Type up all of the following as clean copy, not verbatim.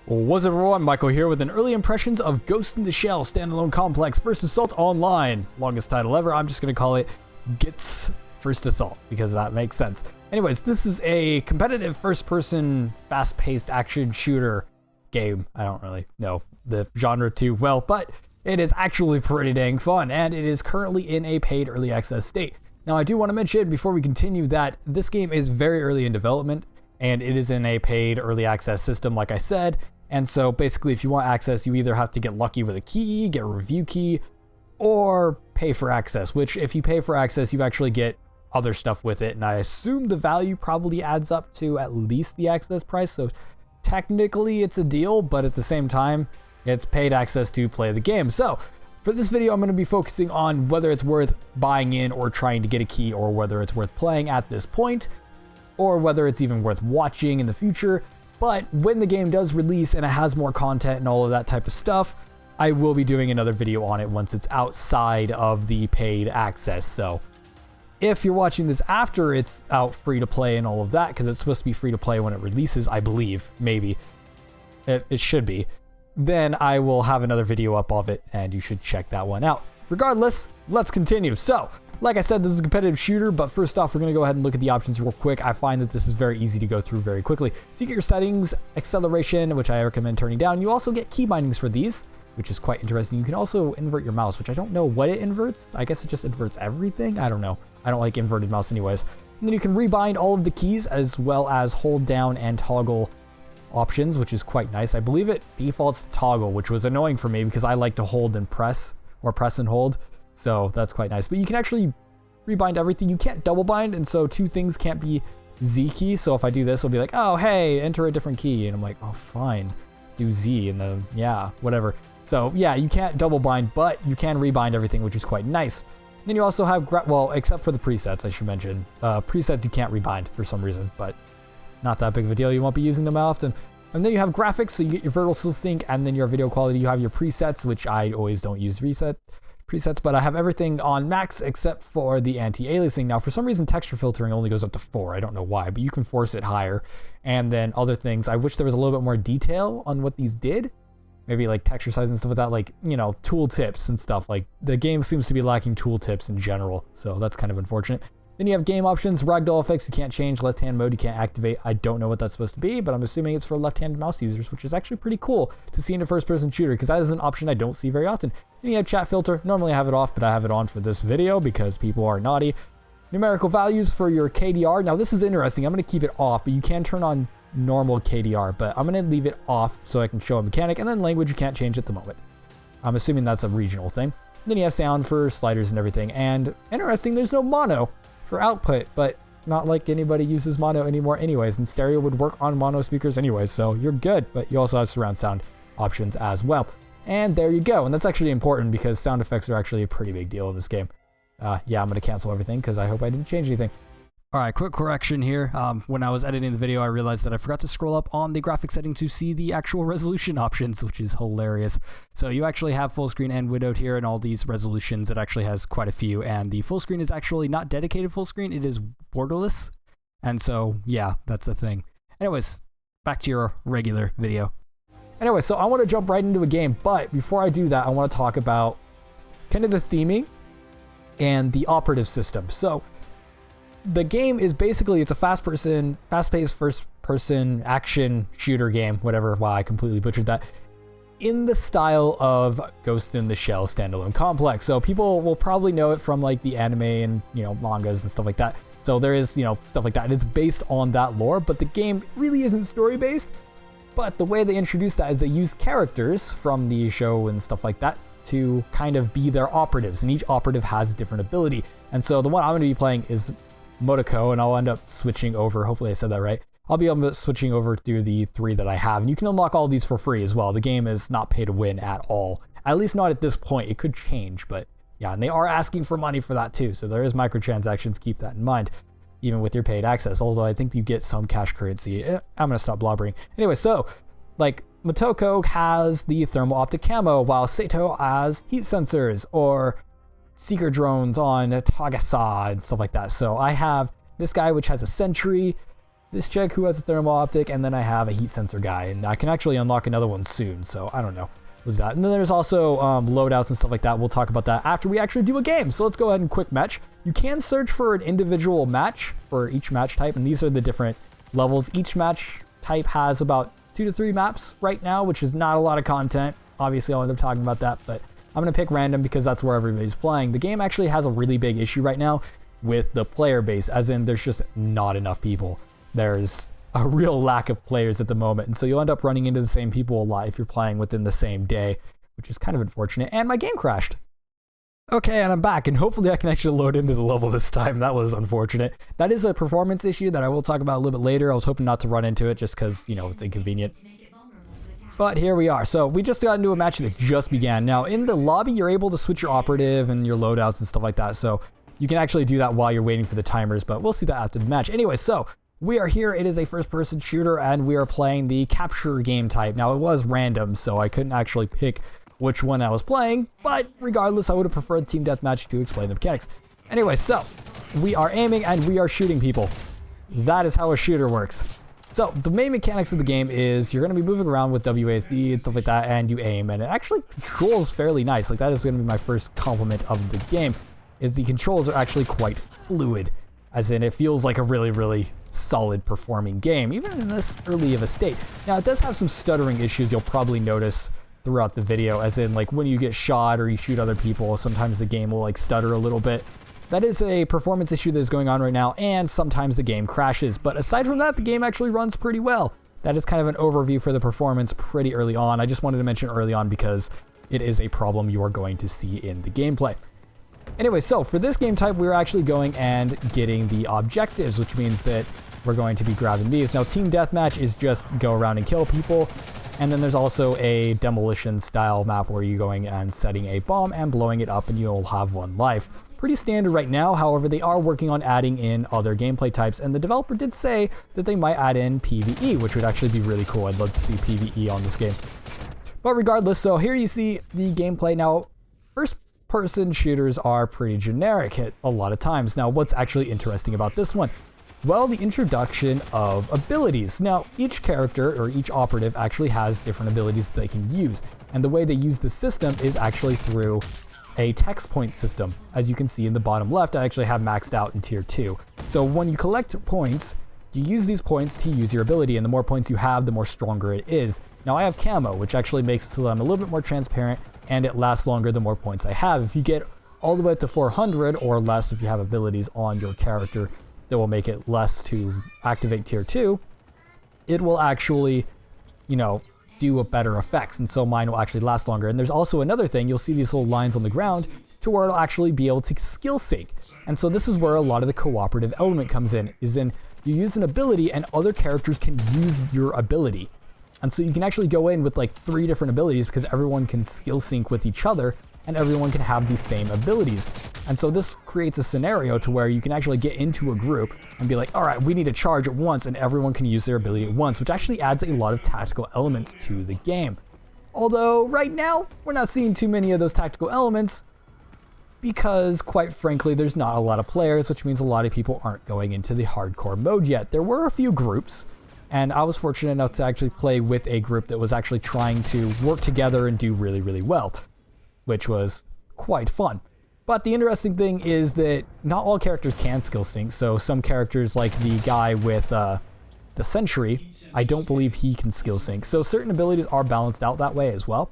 What's up everyone, Michael here with an early impressions of Ghost in the Shell Standalone Complex First Assault Online. Longest title ever, I'm just going to call it GITS First Assault because that makes sense. Anyways, this is a competitive first-person, fast-paced action shooter game. I don't really know the genre too well, but it is actually pretty dang fun, and it is currently in a paid early access state. Now I do want to mention before we continue that this game is very early in development, and it is in a paid early access system like I said. And so basically if you want access, you either have to get lucky with a key, get a review key, or pay for access, which if you pay for access, you actually get other stuff with it. And I assume the value probably adds up to at least the access price. So technically it's a deal, but at the same time, it's paid access to play the game. So for this video, I'm going to be focusing on whether it's worth buying in or trying to get a key, or whether it's worth playing at this point, or whether it's even worth watching in the future. But when the game does release and it has more content and all of that type of stuff, I will be doing another video on it once it's outside of the paid access. So if you're watching this after it's out free to play and all of that, because it's supposed to be free to play when it releases, I believe, maybe, it should be, then I will have another video up of it and you should check that one out. Regardless, let's continue. So, like I said, this is a competitive shooter, but first off, we're going to go ahead and look at the options real quick. I find that this is very easy to go through very quickly. So you get your settings, acceleration, which I recommend turning down. You also get key bindings for these, which is quite interesting. You can also invert your mouse, which I don't know what it inverts. I guess it just inverts everything. I don't know. I don't like inverted mouse anyways. And then you can rebind all of the keys as well as hold down and toggle options, which is quite nice. I believe it defaults to toggle, which was annoying for me because I like to hold and press, or press and hold. So that's quite nice. But you can actually rebind everything. You can't double bind, and so two things can't be Z key. So if I do this, it'll be like, oh, hey, enter a different key. And I'm like, oh, fine, do Z, and then, yeah, whatever. So yeah, you can't double bind, but you can rebind everything, which is quite nice. Then you also have, well, except for the presets, I should mention. Presets you can't rebind for some reason, but not that big of a deal. You won't be using them often. And then you have graphics, so you get your vertical sync, and then your video quality. You have your presets, which I always don't use presets, but I have everything on max except for the anti-aliasing. Now, for some reason, texture filtering only goes up to 4. I don't know why, but you can force it higher. And then other things, I wish there was a little bit more detail on what these did. Maybe like texture size and stuff like that, like, you know, tool tips and stuff. Like, the game seems to be lacking tool tips in general, so that's kind of unfortunate. Then you have game options, ragdoll effects you can't change, left-hand mode you can't activate. I don't know what that's supposed to be, but I'm assuming it's for left-handed mouse users, which is actually pretty cool to see in a first-person shooter, because that is an option I don't see very often. Then you have chat filter. Normally I have it off, but I have it on for this video because people are naughty. Numerical values for your KDR. Now this is interesting. I'm going to keep it off, but you can turn on normal KDR, but I'm going to leave it off so I can show a mechanic. And then language you can't change at the moment. I'm assuming that's a regional thing. Then you have sound for sliders and everything. And interesting, there's no mono for output, but not like anybody uses mono anymore anyways, and stereo would work on mono speakers anyways, so you're good. But you also have surround sound options as well. And there you go. And that's actually important because sound effects are actually a pretty big deal in this game. Yeah, I'm going to cancel everything because I hope I didn't change anything. All right, quick correction here. When I was editing the video, I realized that I forgot to scroll up on the graphic setting to see the actual resolution options, which is hilarious. So you actually have full screen and windowed here, and all these resolutions. It actually has quite a few, and the full screen is actually not dedicated full screen. It is borderless, and so yeah, that's a thing. Anyways, back to your regular video. Anyway, so I want to jump right into a game, but before I do that, I want to talk about kind of the theming and the operative system. So the game is basically, it's a fast-paced first-person action shooter game, whatever. Wow, I completely butchered that. In the style of Ghost in the Shell Standalone Complex. So people will probably know it from like the anime and, you know, mangas and stuff like that. So there is, you know, stuff like that. And it's based on that lore, but the game really isn't story-based. But the way they introduce that is they use characters from the show and stuff like that to kind of be their operatives. And each operative has a different ability. And so the one I'm going to be playing is Motoko, and I'll end up switching over. Hopefully I said that right. I'll be switching over to the 3 that I have, and you can unlock all these for free as well. The game is not pay to win at all, at least not at this point. It could change, but yeah, and they are asking for money for that too, so there is microtransactions. Keep that in mind, even with your paid access, although I think you get some cash currency. I'm gonna stop blobbering. Anyway, so like Motoko has the thermal optic camo, while Sato has heat sensors, or seeker drones on Tagasa and stuff like that. So I have this guy which has a sentry, this chick who has a thermal optic, and then I have a heat sensor guy, and I can actually unlock another one soon, so I don't know. Was that? And then there's also loadouts and stuff like that. We'll talk about that after we actually do a game. So let's go ahead and quick match. You can search for an individual match for each match type, and these are the different levels. Each match type has about 2 to 3 maps right now, which is not a lot of content. Obviously, I'll end up talking about that, but I'm going to pick random because that's where everybody's playing. The game actually has a really big issue right now with the player base, as in there's just not enough people. There's a real lack of players at the moment, and so you'll end up running into the same people a lot if you're playing within the same day, which is kind of unfortunate. And my game crashed. Okay, and I'm back, and hopefully I can actually load into the level this time. That was unfortunate. That is a performance issue that I will talk about a little bit later. I was hoping not to run into it just because, you know, it's inconvenient. But here we are. So we just got into a match that just began. Now, in the lobby, you're able to switch your operative and your loadouts and stuff like that, so you can actually do that while you're waiting for the timers, but we'll see that after the match. Anyway, so we are here. It is a first-person shooter, and we are playing the capture game type. Now, it was random, so I couldn't actually pick which one I was playing, but regardless, I would have preferred Team Deathmatch to explain the mechanics. Anyway, so we are aiming, and we are shooting people. That is how a shooter works. So the main mechanics of the game is you're going to be moving around with WASD and stuff like that, and you aim, and it actually controls fairly nice. Like, that is going to be my first compliment of the game, is the controls are actually quite fluid, as in it feels like a really, really solid performing game, even in this early of a state. Now, it does have some stuttering issues you'll probably notice throughout the video, as in, like, when you get shot or you shoot other people, sometimes the game will, like, stutter a little bit. That is a performance issue that is going on right now, and sometimes the game crashes. But aside from that, the game actually runs pretty well. That is kind of an overview for the performance pretty early on. I just wanted to mention early on because it is a problem you are going to see in the gameplay. Anyway, so for this game type, we're actually going and getting the objectives, which means that we're going to be grabbing these. Now, Team Deathmatch is just go around and kill people. And then there's also a demolition style map where you're going and setting a bomb and blowing it up, and you'll have 1 life. Pretty standard right now. However, they are working on adding in other gameplay types, and the developer did say that they might add in PvE, which would actually be really cool. I'd love to see PvE on this game. But regardless, so here you see the gameplay. Now, first-person shooters are pretty generic at a lot of times. Now, what's actually interesting about this one? Well, the introduction of abilities. Now, each character or each operative actually has different abilities that they can use, and the way they use the system is actually through a text point system. As you can see in the bottom left, I actually have maxed out in tier 2. So when you collect points, you use these points to use your ability, and the more points you have, the more stronger it is. Now, I have camo, which actually makes it so that I'm a little bit more transparent, and it lasts longer the more points I have. If you get all the way up to 400 or less, if you have abilities on your character that will make it less to activate tier 2, it will actually, you know, do a better effects, and so mine will actually last longer. And there's also another thing, you'll see these little lines on the ground to where it'll actually be able to skill sync. And so this is where a lot of the cooperative element comes in, is in you use an ability and other characters can use your ability. And so you can actually go in with like 3 different abilities because everyone can skill sync with each other and everyone can have these same abilities. And so this creates a scenario to where you can actually get into a group and be like, all right, we need to charge at once, and everyone can use their ability at once, which actually adds a lot of tactical elements to the game. Although right now, we're not seeing too many of those tactical elements because, quite frankly, there's not a lot of players, which means a lot of people aren't going into the hardcore mode yet. There were a few groups, and I was fortunate enough to actually play with a group that was actually trying to work together and do really, really well, which was quite fun. But the interesting thing is that not all characters can skill sync, so some characters like the guy with the Sentry, I don't believe he can skill sync. So certain abilities are balanced out that way as well,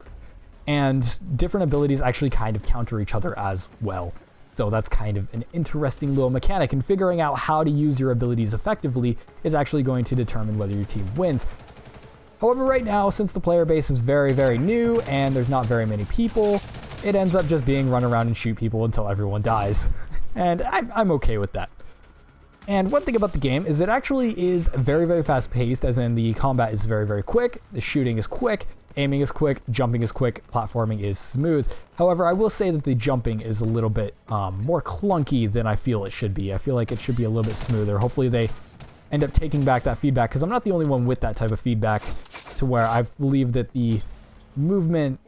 and different abilities actually kind of counter each other as well. So that's kind of an interesting little mechanic, and figuring out how to use your abilities effectively is actually going to determine whether your team wins. However, right now, since the player base is very, very new and there's not very many people, it ends up just being run around and shoot people until everyone dies. And I'm okay with that. And one thing about the game is it actually is very, very fast paced, as in the combat is very, very quick, the shooting is quick, aiming is quick, jumping is quick, platforming is smooth. However, I will say that the jumping is a little bit more clunky than I feel it should be. I feel like it should be a little bit smoother. Hopefully they end up taking back that feedback, because I'm not the only one with that type of feedback, to where I believe that the movement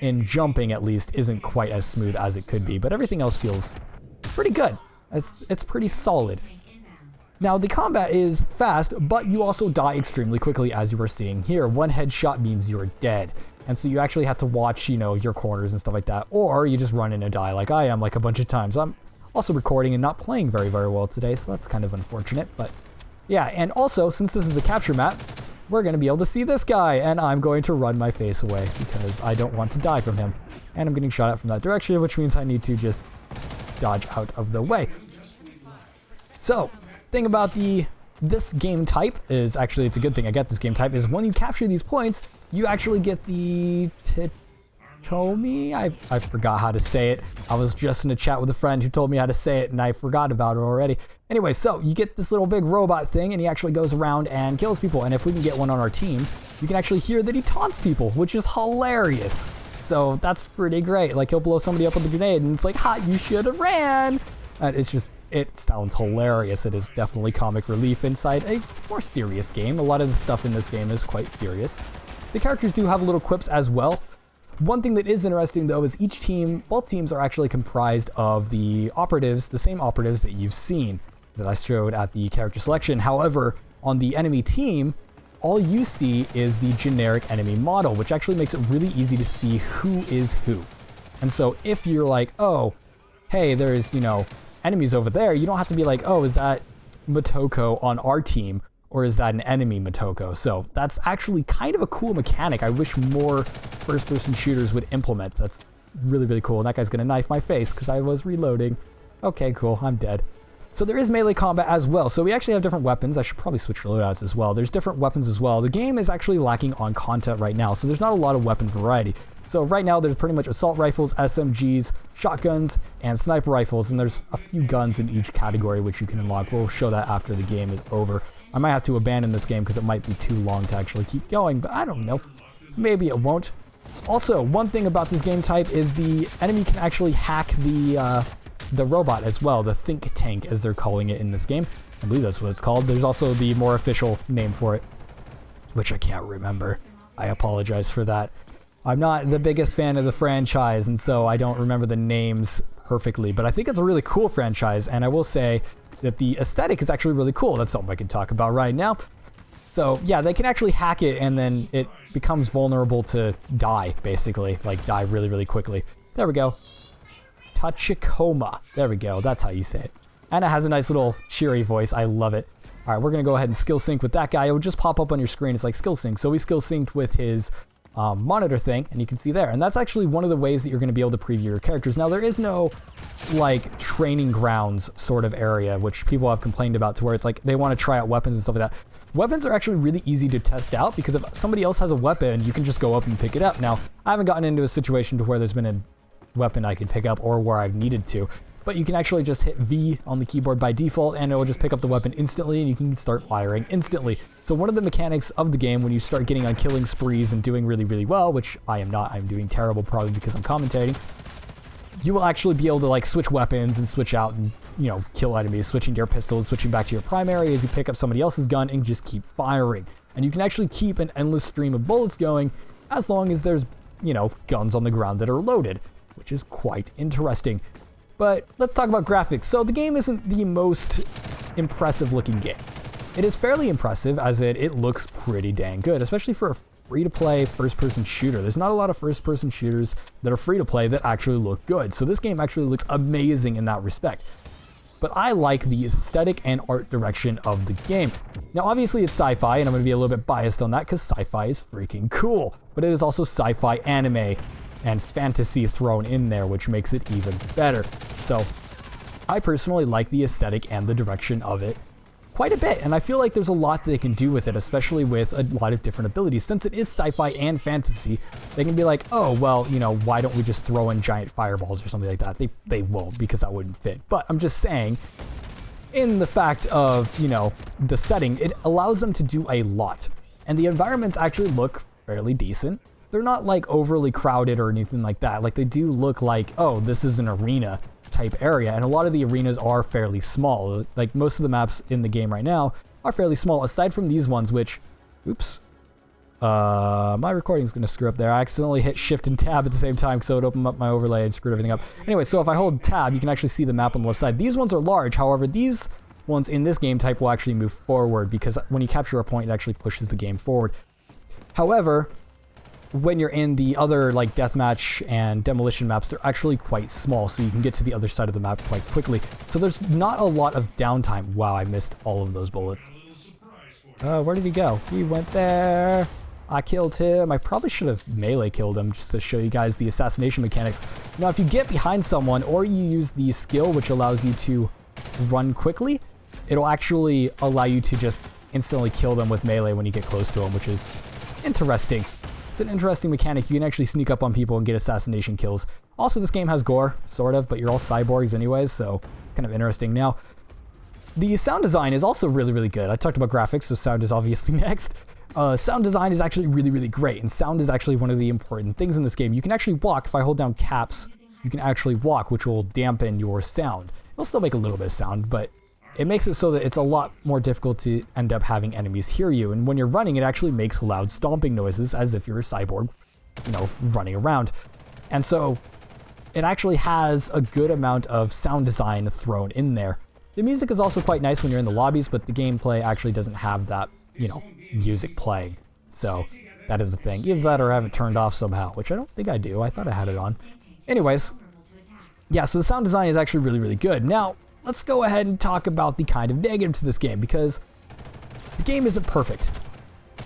in jumping at least isn't quite as smooth as it could be, but everything else feels pretty good. It's pretty solid. Now, the combat is fast, but you also die extremely quickly, as you were seeing here. One headshot means you're dead. And so you actually have to watch, your corners and stuff like that. Or you just run in and die like I am, like a bunch of times. I'm also recording and not playing very, very well today, so that's kind of unfortunate. But yeah, and also, since this is a capture map, we're going to be able to see this guy. And I'm going to run my face away because I don't want to die from him. And I'm getting shot at from that direction, which means I need to just dodge out of the way. So, thing about this game type is, actually it's a good thing I get this game type, is when you capture these points, you actually get the Titomi? I forgot how to say it. I was just in a chat with a friend who told me how to say it and I forgot about it already. Anyway, so you get this little big robot thing and he actually goes around and kills people, and if we can get one on our team, you can actually hear that he taunts people, which is hilarious. So that's pretty great. Like, he'll blow somebody up with a grenade and it's like, ha, you should have ran. And it sounds hilarious. It is definitely comic relief inside a more serious game. A lot of the stuff in this game is quite serious. The characters do have little quips as well. One thing that is interesting, though, is both teams are actually comprised of the operatives, the same operatives that you've seen that I showed at the character selection. However, on the enemy team, all you see is the generic enemy model, which actually makes it really easy to see who is who. And so if you're like, oh, hey, there's, enemies over there, you don't have to be like, oh, is that Motoko on our team, or is that an enemy Motoko? So that's actually kind of a cool mechanic. I wish more first-person shooters would implement. That's really, really cool. And that guy's gonna knife my face because I was reloading. Okay, cool, I'm dead. So there is melee combat as well. So we actually have different weapons. I should probably switch loadouts as well. There's different weapons as well. The game is actually lacking on content right now, so there's not a lot of weapon variety. So right now there's pretty much assault rifles, SMGs, shotguns, and sniper rifles, and there's a few guns in each category which you can unlock. We'll show that after the game is over. I might have to abandon this game because it might be too long to actually keep going, but I don't know. Maybe it won't. Also, one thing about this game type is the enemy can actually hack the robot as well, the think tank as they're calling it in this game. I believe that's what it's called. There's also the more official name for it, which I can't remember. I apologize for that. I'm not the biggest fan of the franchise, and so I don't remember the names perfectly, but I think it's a really cool franchise, and I will say that the aesthetic is actually really cool. That's something I can talk about right now. So yeah, they can actually hack it, and then it becomes vulnerable to die, basically. Like, die really, really quickly. There we go. Tachikoma. There we go. That's how you say it. And it has a nice little cheery voice. I love it. All right, we're going to go ahead and skill sync with that guy. It will just pop up on your screen. It's like skill sync. So we skill synced with his monitor thing, and you can see there. And that's actually one of the ways that you're going to be able to preview your characters. Now, there is no, like, training grounds sort of area, which people have complained about, to where it's like they want to try out weapons and stuff like that. Weapons are actually really easy to test out, because if somebody else has a weapon, you can just go up and pick it up. Now, I haven't gotten into a situation to where there's been a weapon I could pick up or where I've needed to, but you can actually just hit V on the keyboard by default and it will just pick up the weapon instantly, and you can start firing instantly. So one of the mechanics of the game, when you start getting on killing sprees and doing really, really well, which I am not, I'm doing terrible probably because I'm commentating, you will actually be able to like switch weapons and switch out and, kill enemies, switching to your pistols, switching back to your primary as you pick up somebody else's gun and just keep firing. And you can actually keep an endless stream of bullets going as long as there's, guns on the ground that are loaded, which is quite interesting. But let's talk about graphics. So the game isn't the most impressive looking game. It is fairly impressive, as it looks pretty dang good, especially for a free-to-play first-person shooter. There's not a lot of first-person shooters that are free-to-play that actually look good. So this game actually looks amazing in that respect. But I like the aesthetic and art direction of the game. Now, obviously it's sci-fi, and I'm going to be a little bit biased on that because sci-fi is freaking cool. But it is also sci-fi anime and fantasy thrown in there, which makes it even better. So I personally like the aesthetic and the direction of it quite a bit, and I feel like there's a lot that they can do with it, especially with a lot of different abilities. Since it is sci-fi and fantasy, they can be like, oh, well, why don't we just throw in giant fireballs or something like that? They won't, because that wouldn't fit. But I'm just saying, in the fact of, the setting, it allows them to do a lot. And the environments actually look fairly decent. They're not like overly crowded or anything like that. Like, they do look like, oh, this is an arena type area, and a lot of the arenas are fairly small. Like, most of the maps in the game right now are fairly small, aside from these ones, which, oops, my recording's gonna screw up there. I accidentally hit shift and tab at the same time, so it opened up my overlay and screwed everything up. Anyway, so if I hold tab, you can actually see the map on the left side. These ones are large, however, these ones in this game type will actually move forward, because when you capture a point, it actually pushes the game forward. However, when you're in the other like deathmatch and demolition maps, they're actually quite small, so you can get to the other side of the map quite quickly. So there's not a lot of downtime. Wow, I missed all of those bullets. Where did he go? He went there. I killed him. I probably should have melee killed him just to show you guys the assassination mechanics. Now, if you get behind someone or you use the skill, which allows you to run quickly, it'll actually allow you to just instantly kill them with melee when you get close to them, which is interesting. It's an interesting mechanic. You can actually sneak up on people and get assassination kills. Also, this game has gore, sort of, but you're all cyborgs anyways, so it's kind of interesting. Now, the sound design is also really, really good. I talked about graphics, so sound is obviously next. Sound design is actually really, really great, and sound is actually one of the important things in this game. You can actually walk. If I hold down caps, you can actually walk, which will dampen your sound. It'll still make a little bit of sound, but it makes it so that it's a lot more difficult to end up having enemies hear you. And when you're running, it actually makes loud stomping noises as if you're a cyborg, you know, running around. And so it actually has a good amount of sound design thrown in there. The music is also quite nice when you're in the lobbies, but the gameplay actually doesn't have that, you know, music playing. So that is the thing. Either that or I have it turned off somehow, which I don't think I do. I thought I had it on. Anyways, yeah, so the sound design is actually really, really good. Now, let's go ahead and talk about the kind of negative to this game, because the game isn't perfect.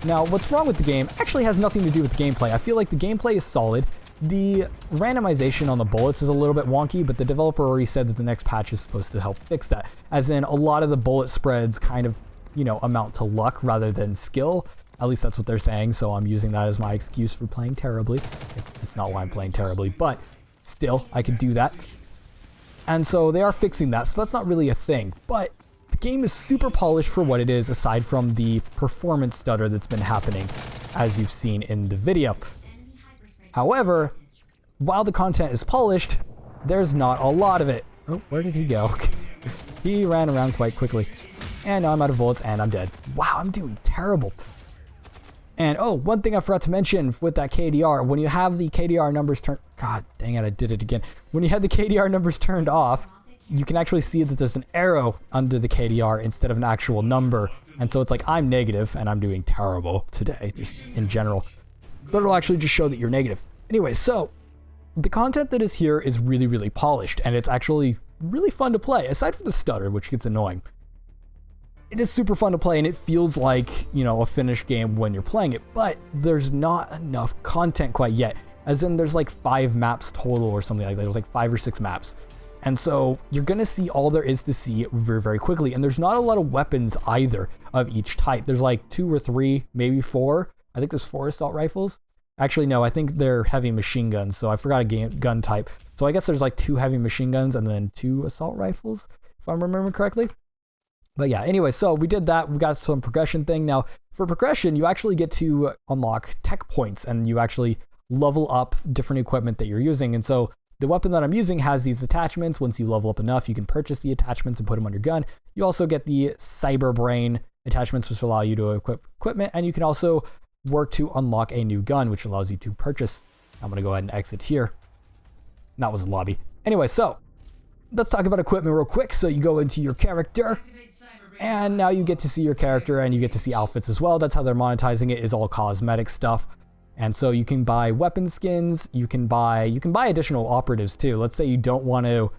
Now, what's wrong with the game actually has nothing to do with the gameplay. I feel like the gameplay is solid. The randomization on the bullets is a little bit wonky, but the developer already said that the next patch is supposed to help fix that. As in, a lot of the bullet spreads kind of, you know, amount to luck rather than skill. At least that's what they're saying, so I'm using that as my excuse for playing terribly. It's not why I'm playing terribly, but still, I could do that. And so they are fixing that, so that's not really a thing. But the game is super polished for what it is, aside from the performance stutter that's been happening, as you've seen in the video. However, while the content is polished, there's not a lot of it. Oh, where did he go? He ran around quite quickly. And now I'm out of bullets, and I'm dead. Wow, I'm doing terrible. And, oh, one thing I forgot to mention with that KDR, when you have the KDR numbers turned... God dang it, I did it again. When you had the KDR numbers turned off, you can actually see that there's an arrow under the KDR instead of an actual number. And so it's like, I'm negative, and I'm doing terrible today, just in general. But it'll actually just show that you're negative. Anyway, so the content that is here is really, really polished, and it's actually really fun to play, aside from the stutter, which gets annoying. It is super fun to play, and it feels like, you know, a finished game when you're playing it, but there's not enough content quite yet. As in, there's like 5 maps total or something like that. There's like 5 or 6 maps. And so you're going to see all there is to see very, very quickly. And there's not a lot of weapons either of each type. There's like 2 or 3, maybe 4. I think there's 4 assault rifles. Actually, no, I think they're heavy machine guns. So I forgot a gun type. So I guess there's like 2 heavy machine guns and then 2 assault rifles, if I'm remembering correctly. But yeah, anyway, so we did that. We got some progression thing. Now, for progression, you actually get to unlock tech points, and you actually level up different equipment that you're using. And so the weapon that I'm using has these attachments. Once you level up enough, you can purchase the attachments and put them on your gun. You also get the cyber brain attachments, which allow you to equip equipment, and you can also work to unlock a new gun, which allows you to purchase. I'm going to go ahead and exit here. That was the lobby. Anyway, so let's talk about equipment real quick. So you go into your character, and now you get to see your character, and you get to see outfits as well. That's how they're monetizing it, is all cosmetic stuff. And so you can buy weapon skins, you can buy additional operatives too. Let's say you don't want to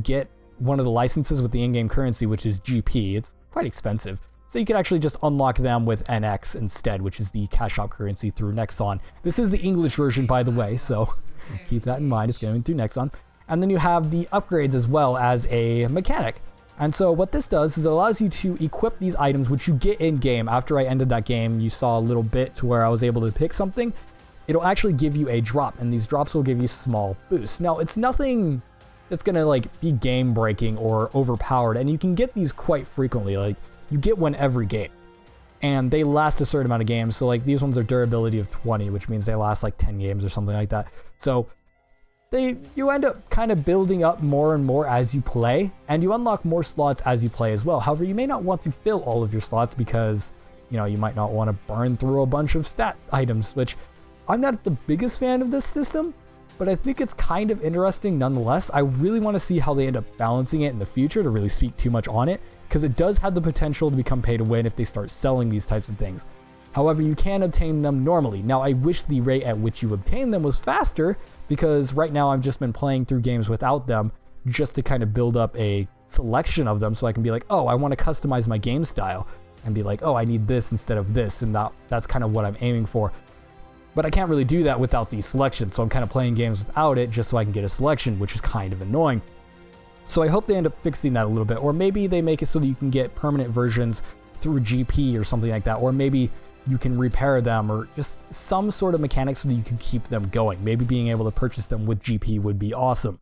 get one of the licenses with the in-game currency, which is GP. It's quite expensive. So you can actually just unlock them with NX instead, which is the cash out currency through Nexon. This is the English version, by the way, so keep that in mind. It's going through Nexon. And then you have the upgrades as well as a mechanic. And so what this does is it allows you to equip these items, which you get in-game. After I ended that game, you saw a little bit to where I was able to pick something. It'll actually give you a drop, and these drops will give you small boosts. Now, it's nothing that's going to like be game-breaking or overpowered, and you can get these quite frequently. Like, you get one every game, and they last a certain amount of games. So, like, these ones are durability of 20, which means they last like 10 games or something like that. So you end up kind of building up more and more as you play, and you unlock more slots as you play as well. However, you may not want to fill all of your slots because, you know, you might not want to burn through a bunch of stats items, which I'm not the biggest fan of this system. but I think it's kind of interesting nonetheless. I really want to see how they end up balancing it in the future to really speak too much on it, because it does have the potential to become pay to win if they start selling these types of things. However, you can obtain them normally. Now, I wish the rate at which you obtain them was faster, because right now I've just been playing through games without them just to kind of build up a selection of them so I can be like, oh, I want to customize my game style and be like, oh, I need this instead of this, and that's kind of what I'm aiming for. But I can't really do that without these selections, so I'm kind of playing games without it just so I can get a selection, which is kind of annoying. So I hope they end up fixing that a little bit, or maybe they make it so that you can get permanent versions through GP or something like that, or maybe you can repair them, or just some sort of mechanic so that you can keep them going. Maybe being able to purchase them with GP would be awesome.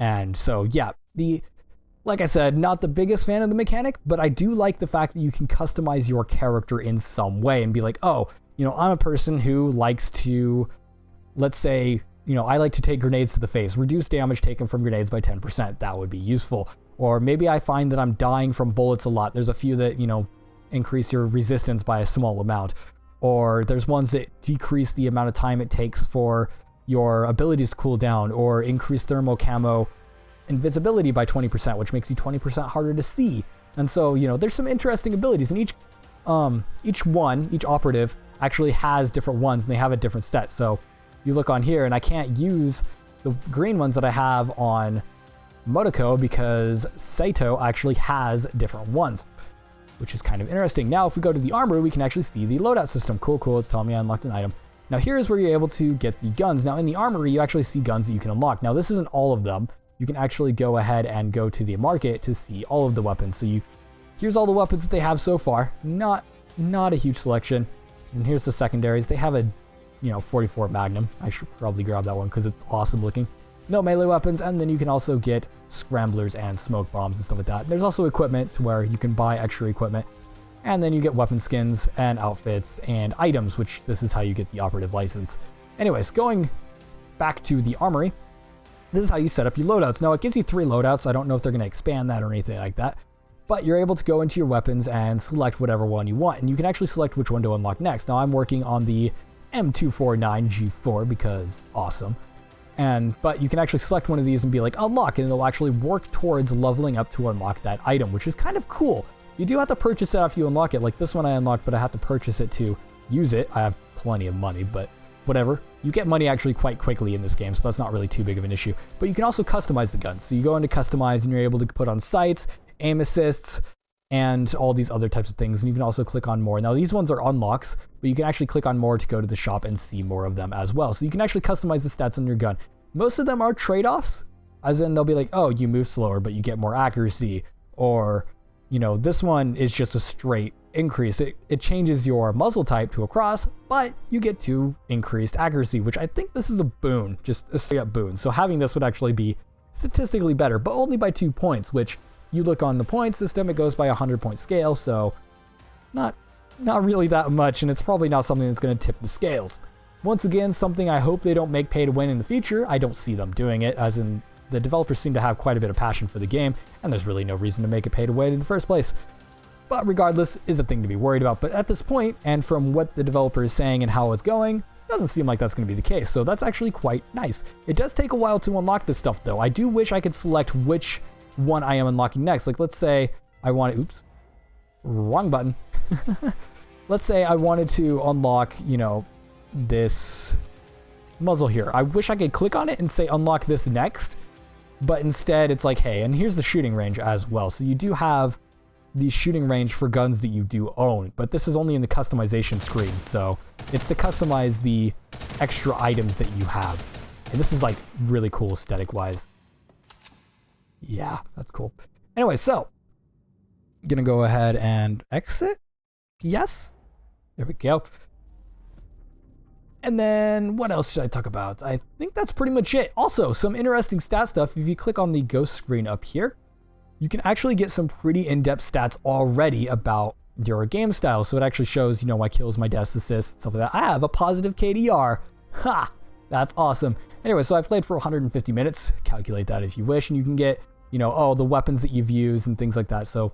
And so, yeah, like I said, not the biggest fan of the mechanic, but I do like the fact that you can customize your character in some way and be like, oh, you know, I'm a person who likes to, let's say, you know, I like to take grenades to the face, reduce damage taken from grenades by 10%. That would be useful. Or maybe I find that I'm dying from bullets a lot. There's a few that, you know, increase your resistance by a small amount, or there's ones that decrease the amount of time it takes for your abilities to cool down, or increase thermal camo invisibility by 20%, which makes you 20% harder to see. And so, you know, there's some interesting abilities, and each operative actually has different ones, and they have a different set. So you look on here, and I can't use the green ones that I have on Motoko because Saito actually has different ones, which is kind of interesting. Now, if we go to the armory, we can actually see the loadout system. Cool. It's telling me I unlocked an item. Now, here's where you're able to get the guns. Now, in the armory, you actually see guns that you can unlock. Now, this isn't all of them. You can actually go ahead and go to the market to see all of the weapons. So here's all the weapons that they have so far. Not a huge selection. And here's the secondaries. They have a, 44 Magnum. I should probably grab that one because it's awesome looking. No melee weapons, and then you can also get scramblers and smoke bombs and stuff like that. And there's also equipment to where you can buy extra equipment, and then you get weapon skins and outfits and items, which this is how you get the operative license. Anyways, going back to the armory, this is how you set up your loadouts. Now, it gives you 3 loadouts. I don't know if they're going to expand that or anything like that, but you're able to go into your weapons and select whatever one you want, and you can actually select which one to unlock next. Now, I'm working on the M249G4 because awesome. But you can actually select one of these and be like, unlock, and it'll actually work towards leveling up to unlock that item, which is kind of cool. You do have to purchase it after you unlock it. Like this one I unlocked, but I have to purchase it to use it. I have plenty of money, but whatever. You get money actually quite quickly in this game, so that's not really too big of an issue. But you can also customize the guns. So you go into customize, and you're able to put on sights, aim assists, and all these other types of things. And you can also click on more. Now, these ones are unlocks, but you can actually click on more to go to the shop and see more of them as well. So you can actually customize the stats on your gun. Most of them are trade-offs, as in they'll be like, oh, you move slower, but you get more accuracy. Or, this one is just a straight increase. It changes your muzzle type to a cross, but you get to increased accuracy, which I think this is a boon, just a straight up boon. So having this would actually be statistically better, but only by 2 points, which you look on the point system, it goes by a 100-point scale, so not really that much, and it's probably not something that's going to tip the scales. Once again, something I hope they don't make pay to win in the future. I don't see them doing it, as in the developers seem to have quite a bit of passion for the game, and there's really no reason to make it pay to win in the first place. But regardless, is a thing to be worried about. But at this point, and from what the developer is saying and how it's going, it doesn't seem like that's going to be the case, so that's actually quite nice. It does take a while to unlock this stuff, though. I do wish I could select which one I am unlocking next. Like, let's say I want to, oops, wrong button. Let's say I wanted to unlock, this muzzle here. I wish I could click on it and say unlock this next, but instead it's like, hey, and here's the shooting range as well. So you do have the shooting range for guns that you do own, but this is only in the customization screen. So it's to customize the extra items that you have. And this is like really cool aesthetic wise. Yeah, that's cool. Anyway, so I'm gonna go ahead and exit. Yes, there we go. And then what else should I talk about? I think that's pretty much it. Also, some interesting stat stuff. If you click on the ghost screen up here, you can actually get some pretty in-depth stats already about your game style. So it actually shows, my kills, my deaths, assists, stuff like that. I have a positive KDR. Ha! That's awesome. Anyway, so I played for 150 minutes. Calculate that if you wish, and you can get, the weapons that you've used and things like that. So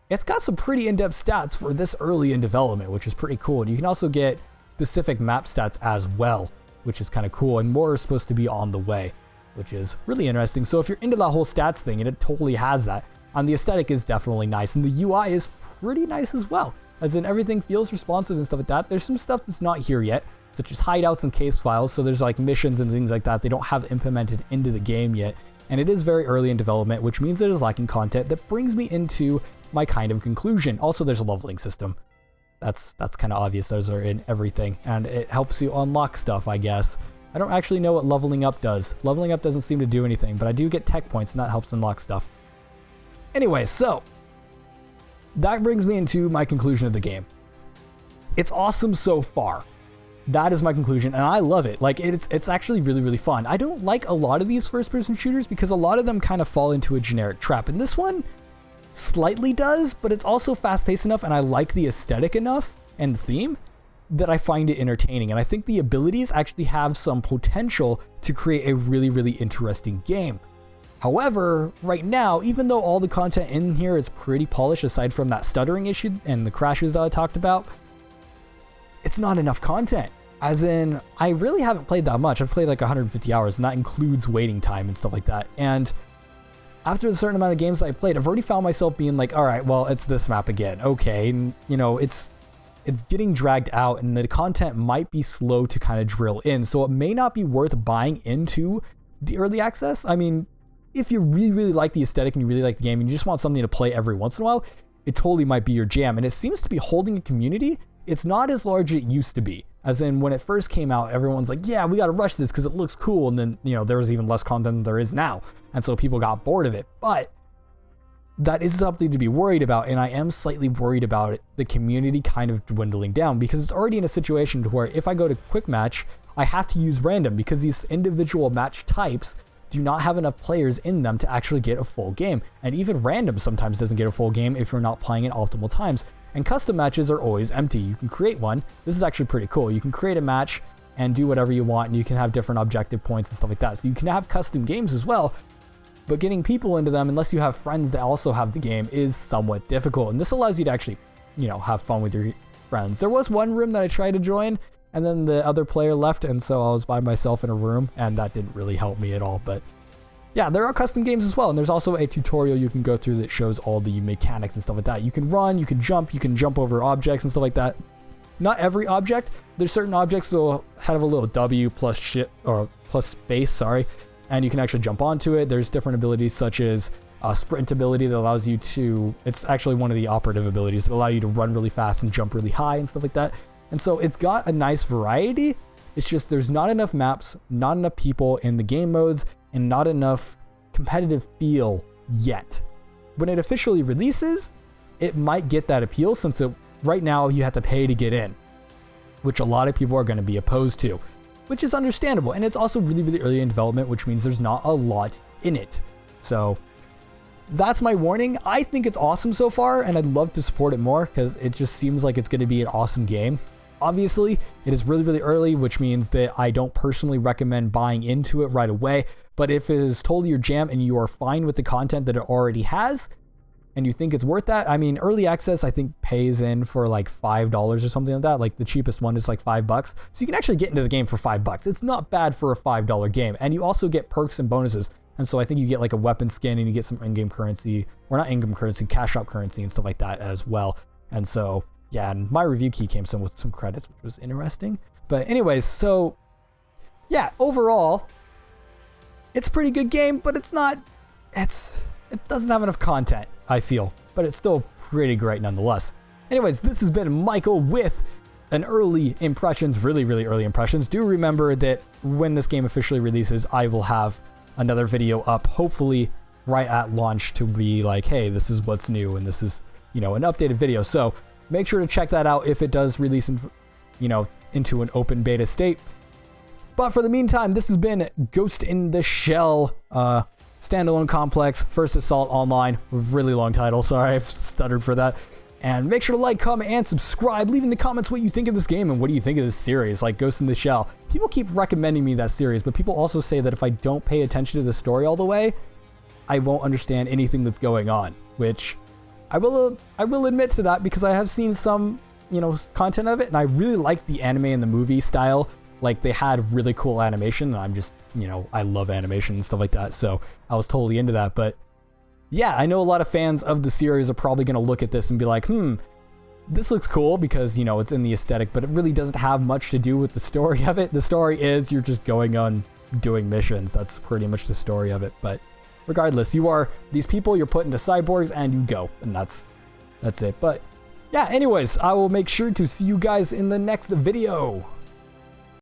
it's got some pretty in-depth stats for this early in development, which is pretty cool. And you can also get specific map stats as well. which is kind of cool, and more is supposed to be on the way, which is really interesting. So if you're into that whole stats thing, and it totally has that, the aesthetic is definitely nice, and the UI is pretty nice as well, as in everything feels responsive and stuff like that. There's some stuff that's not here yet, such as hideouts and case files, so there's like missions and things like that they don't have implemented into the game yet, and it is very early in development, which means it is lacking content. That brings me into my kind of conclusion. Also, there's a leveling system. That's kind of obvious. Those are in everything, and it helps you unlock stuff, I guess. I don't actually know what leveling up does. Leveling up doesn't seem to do anything, but I do get tech points, and that helps unlock stuff. Anyway, so that brings me into my conclusion of the game. It's awesome so far. That is my conclusion, and I love it. Like, it's actually really, really fun. I don't like a lot of these first-person shooters because a lot of them kind of fall into a generic trap, and this one slightly does, but it's also fast-paced enough, and I like the aesthetic enough and the theme that I find it entertaining, and I think the abilities actually have some potential to create a really, really interesting game. However, right now, even though all the content in here is pretty polished, aside from that stuttering issue and the crashes that I talked about, it's not enough content. As in, I really haven't played that much. I've played like 150 hours, and that includes waiting time and stuff like that. And after a certain amount of games I played, I've already found myself being like, all right, well, it's this map again. Okay, and, you know, it's getting dragged out, and the content might be slow to kind of drill in. So it may not be worth buying into the early access. I mean, if you really, really like the aesthetic and you really like the game and you just want something to play every once in a while, it totally might be your jam. And it seems to be holding a community. It's not as large as it used to be. As in, when it first came out, everyone's like, yeah, we got to rush this because it looks cool. And then, you know, there was even less content than there is now. And so people got bored of it. But that is something to be worried about. And I am slightly worried about it, the community kind of dwindling down, because it's already in a situation to where if I go to quick match, I have to use random because these individual match types do not have enough players in them to actually get a full game. And even random sometimes doesn't get a full game if you're not playing at optimal times. And custom matches are always empty. You can create one. This is actually pretty cool. You can create a match and do whatever you want, and you can have different objective points and stuff like that. So you can have custom games as well, but getting people into them, unless you have friends that also have the game, is somewhat difficult. And this allows you to actually, you know, have fun with your friends. There was one room that I tried to join, and then the other player left, and so I was by myself in a room, and that didn't really help me at all. But yeah, there are custom games as well, and there's also a tutorial you can go through that shows all the mechanics and stuff like that. You can run, you can jump over objects and stuff like that. Not every object. There's certain objects that will have a little W plus space, sorry, and you can actually jump onto it. There's different abilities such as sprint ability that allows you to, it's actually one of the operative abilities that allow you to run really fast and jump really high and stuff like that. And so it's got a nice variety. It's just there's not enough maps, not enough people in the game modes, and not enough competitive feel yet. When it officially releases, it might get that appeal, since right now you have to pay to get in, which a lot of people are going to be opposed to, which is understandable. And it's also really, really early in development, which means there's not a lot in it. So that's my warning. I think it's awesome so far, and I'd love to support it more because it just seems like it's going to be an awesome game. Obviously, it is really, really early, which means that I don't personally recommend buying into it right away. But if it is totally your jam and you are fine with the content that it already has, and you think it's worth that, I mean, early access, I think, pays in for like $5 or something like that. Like the cheapest one is like $5. So you can actually get into the game for $5. It's not bad for a $5 game. And you also get perks and bonuses. And so I think you get like a weapon skin, and you get some in-game currency, or not in-game currency, cash out currency and stuff like that as well. And so, yeah, and my review key came with some credits, which was interesting. But anyways, so yeah, overall, it's a pretty good game, but it doesn't have enough content, I feel, but it's still pretty great nonetheless. Anyways, this has been Michael with an early impressions, really, really early impressions. Do remember that when this game officially releases, I will have another video up, hopefully right at launch, to be like, hey, this is what's new, and this is, you know, an updated video. So make sure to check that out if it does release into an open beta state. But for the meantime, this has been Ghost in the Shell standalone complex, First Assault Online. Really long title, sorry, I've stuttered for that. And make sure to like, comment, and subscribe. Leave in the comments what you think of this game and what do you think of this series, like Ghost in the Shell. People keep recommending me that series, but people also say that if I don't pay attention to the story all the way, I won't understand anything that's going on, which I will admit to that, because I have seen some, content of it, and I really like the anime and the movie style Like, they had really cool animation, and I'm just, you know, I love animation and stuff like that, so I was totally into that. But yeah, I know a lot of fans of the series are probably going to look at this and be like, this looks cool because, you know, it's in the aesthetic, but it really doesn't have much to do with the story of it. The story is you're just going on doing missions. That's pretty much the story of it. But regardless, you are these people, you're put into cyborgs, and you go, and that's it. But yeah, anyways, I will make sure to see you guys in the next video.